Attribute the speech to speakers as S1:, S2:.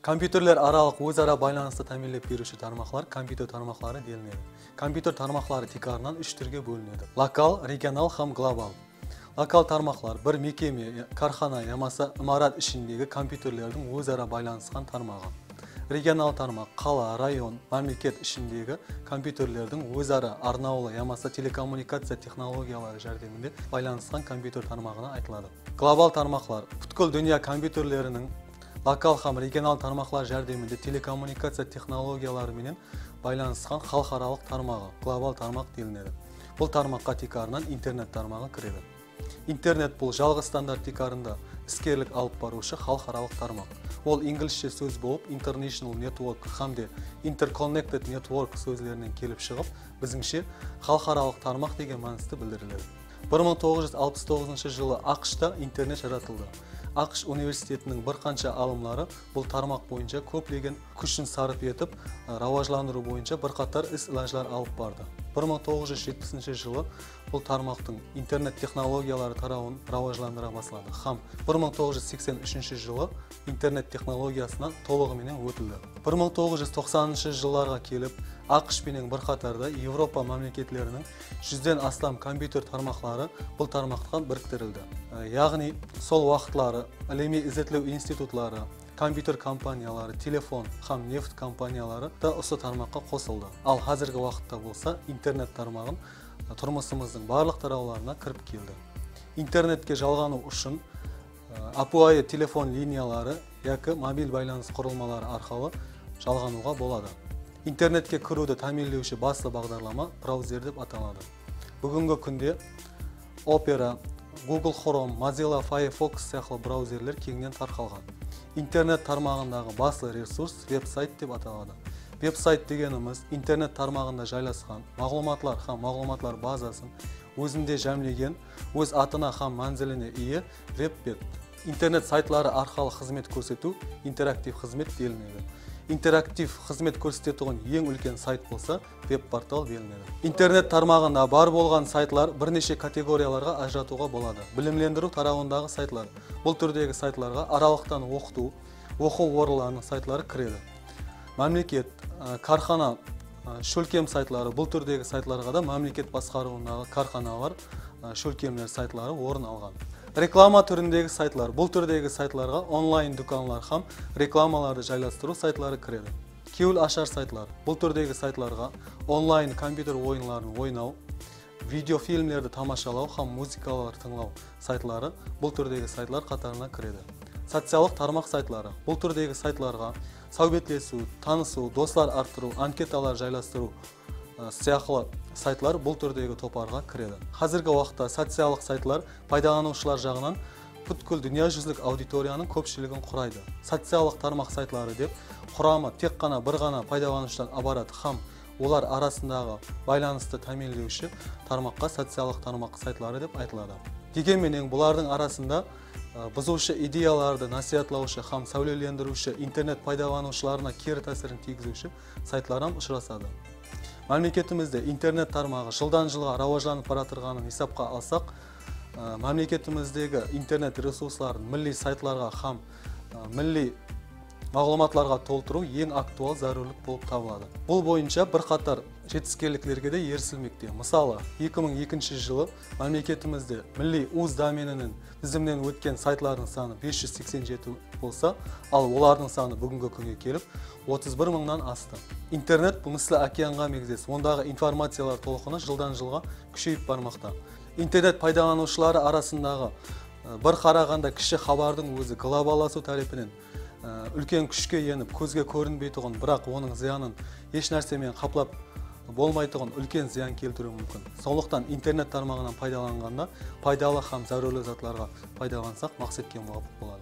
S1: Компьютерлер аралық өзара байланысты тәмінлеп беруші тармақлар компьютер тармақлары делінеді. Компьютер тармақлары тикарынан үш түрге бөлінеді. Локал, регионал һәм глобал. Локал тармақлар бір мекеме, кархана ямаса имарат ішіндегі компьютерлердің өзара байланысқан тармағы. Регионал тармақ қала, район, мемлекет ішіндегі компьютерлердің өзара арнаулы ямаса телекоммуникация технологиялары жәрдемінде байланысқан компьютер тармағына айтылады. Глобал тармақлар бүткіл дүния компьютерлерінің локал һәм регионал тармақлар жәрдемінде телекоммуникация технологиялары менен байланысқан халықаралық тармағы, глобал тармақ делінеді. Бұл тармаққа тикарынан интернет тармағы кіреді. Интернет бұл жалғыз стандарт тикарында іскерлік алып барушы халықаралық тармақ. Ол инглишше сөз болып International Network һәмде Interconnected Network сөзлерінен келіп шығып, біздіңше халықаралық тармақ деген маңызды білдіріледі. 1969 жылы ақш-та интернет жаратылды. ақш университетінің бір қанша алымлары бұл тармақ бойынша көптеген күшін сарып етіп, рауажландыру бойынша бірқатар іс-илажлар алып барды. 1970 жылы бұл тармақтың интернет технологиялары тарауын рауажландыра бастады. Һәм 1983 жылы интернет технологиясына толығыменен өтілді. 1990 жылларға келіп, ақш пенен бірқатарда Европа мемлекетлерінің 100-ден астам компьютер тармақлары бұл тармаққа біріктірілді. Яғни сол уақытлары әлеми ізетлеу институтлары, компьютер компаниялары, телефон һәм нефт компаниялары да осы тармаққа қосылды. Ал қазіргі уақытта болса интернет тармағын тұрмысымыздың барлық тарауларына кіріп келді. Интернетке жалғану үшін апуайы телефон линиялары яки мобиль байланыс құрылмалары арқылы жалғануға болады. Интернетке кіруді тәмінлеуші басты бағдарлама браузер деп аталады. Бүгінгі күнде Opera, Google Chrome, Mozilla Firefox сияқты браузерлер кеңінен тарқалған. Интернет тармағындағы басты ресурс веб-сайт деп аталады. Веб-сайт дегеніміз интернет тармағында жайласқан мағлұматлар һәм мағлұматлар базасын өзінде жәмлеген, өз атына һәм мәнзіліне ие веб-бет. Интернет сайтлары арқылы қызмет көрсету интерактив қызмет делінеді. Интерактив қызмет көрсететін ең үлкен сайт болса веб-портал делінеді. Интернет тармағында бар болған сайтлар бірнеше категорияларға ажыратуға болады. Білімлендіру тарауындағы сайтлар. Бұл түрдегі сайтларға аралықтан оқыту, оқу орындарының сайтлары кіреді. Мемлекет, кархана, шөлкем сайтлары. Бұл түрдегі сайтларға да мемлекет басқаруындағы карханалар, шөлкемлер сайтлары орын алған. Реклама түріндегі сайтлар. Бұл түрдегі сайтларға онлайн дүканлар һәм рекламаларды жайластыру сайтлары кіреді. Кеуіл ашар сайтлар. Бұл түрдегі сайтларға онлайн компьютер ойынларын ойнау, видеофильмлерді тамашалау һәм музыкалар тыңлау сайтлары бұл түрдегі сайтлар қатарына кіреді. Социалық тармақ сайтлары. Бұл түрдегі сайтларға сәубетлесу, танысу, достар арттыру, анкеталар жайластыру сияқты сайтлар бұл түрдегі топарға кіреді. Қазіргі уақытта социалық сайтлар пайдаланушылар жағынан бүткіл дүниежүзілік аудиторияның көпшілігін құрайды. Социалық тармақ сайтлары деп құрамы тек қана бір ғана пайдаланушыдан абарат һәм олар арасындағы байланысты тәмінлеуші тармаққа социалық тармақ сайтлары деп айтылады. Дегенменен бұлардың арасында бұзушы идеяларды насихатлаушы һәм сәулелендіруші интернет пайдаланушыларына кері тәсірін тигізуші сайтлардан ұшырасады. Мемлекетімізде интернет тармағы жылдан жылға рауажланып баратырғанын есапқа алсақ, мемлекетіміздегі интернет ресурсларын милли сайтларға һәм милли мағлұматларға толтыру ең актуал зарарлық болып табылады. Бұл бойынша бірқатар жетістіктерге де ерсілмекте. Мысалы, 2002 жылы мемлекетімізде милли уз доменінің тізімнен өткен сайтлардың саны 587 болса, ал олардың саны бүгінгі күнге келіп 31 мыңнан асты. Интернет бұл мыслы океанға мегзес, ондағы информациялар толқыны жылдан жылға күшейіп бармақта. Интернет пайдаланушылары арасындағы бір қарағанда кіші хабардың өзі глобаласу тарихынан үлкен күшке еніп, көзге көрінбейтұғын, бірақ оның зиянын еш нәрсемен қаплап болмайтұғын үлкен зиян келтіруі мүмкін. Сондықтан интернет тармағынан пайдаланғанда пайдалы һәм зарарлы затларға пайдалансақ мақсатқа муафиқ болады.